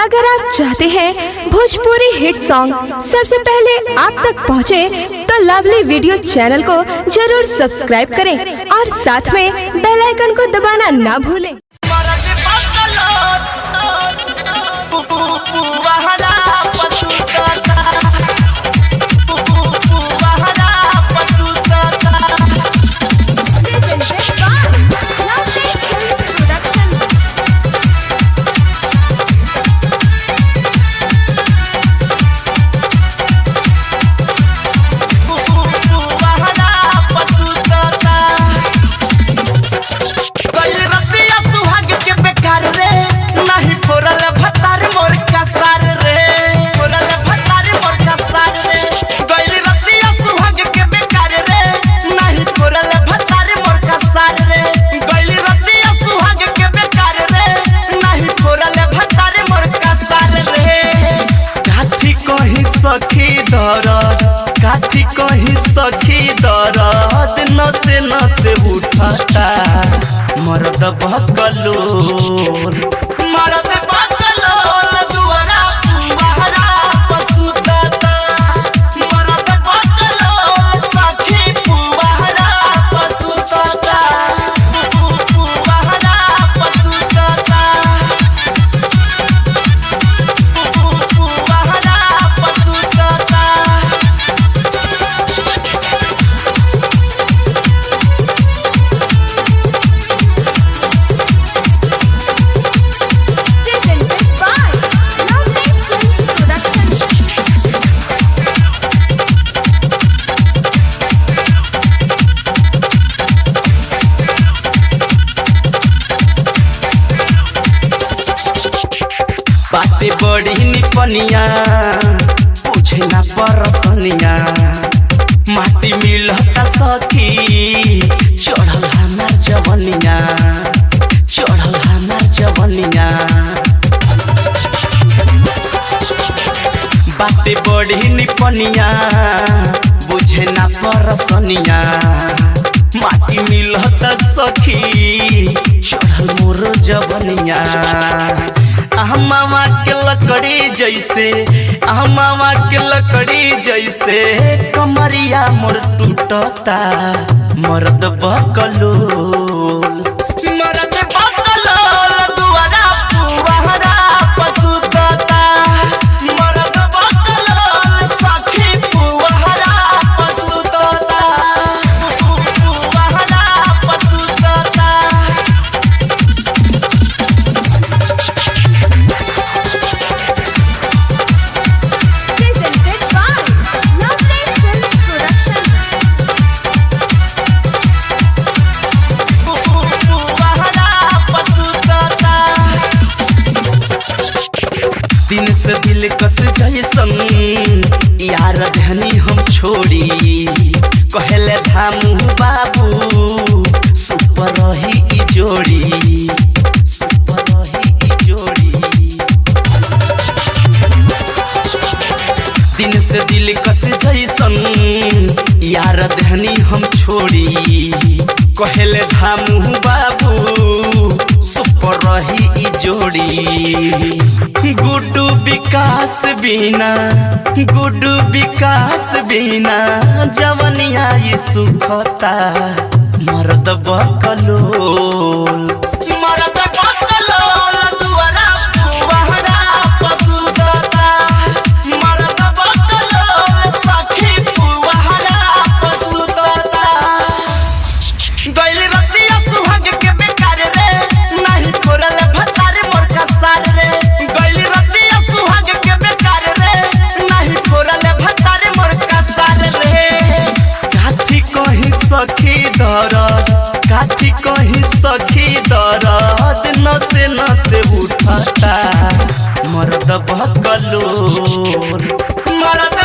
अगर आप चाहते हैं भोजपुरी हिट सॉन्ग सबसे पहले आप तक पहुंचे, तो लवली वीडियो चैनल को जरूर सब्सक्राइब करें और साथ में बेल आइकन को दबाना ना भूलें। काठी कहीं सखी दर्द नसे नसे उठता मर्द बकलोल मर्द बकलोल दुआरा पुआरा पसुता मर्द बकलोल सखी पुआरा पसुता पुआरा पसुता बाते बड़ी निपनिया पूछे ना परसनिया माटी मिलता सखी चढ़ल हमार जवनिया चढ़ल हमार जवनिया बाते बड़ी निपनिया बुझे ना परसनिया माटी मिलता सखी चढ़ल मोर जवनिया मामा के लकड़ी जैसे मामा के लकड़ी जैसे कमरिया मोर टूटता मर्द बकलोल मर्द बकलोल दुआरा पुआरा पसुता मर्द बकलोल सखी पुआरा पसुता पुआरा पसुता दिन से दिल कस जैसन यार धनी हम छोड़ी कहले धामू बाबू सुपर रही ई जोड़ी सुपर रही ई जोड़ी दिन से दिल कस जैसन यार धनी हम छोड़ी कहले धामू बाबू सुपर रही ई जोड़ी गुड्डू विकास बिना जवनिया ये सुखता मर्द बकलोल मर्द बकलोल दुआरा पुआरा पसुता मर्द बकलोल सखी पुआरा पसुता गइल रतिया सुहाग के बेकार रे नहीं छोड़ल भतार मोर का सार रे गइल रतिया सुहाग के बेकार रे नहीं छोड़ल भतार मोर का सार रे काठी कहीं सखी दर्द नसे नसे उठता मर्द बकलोल मर्द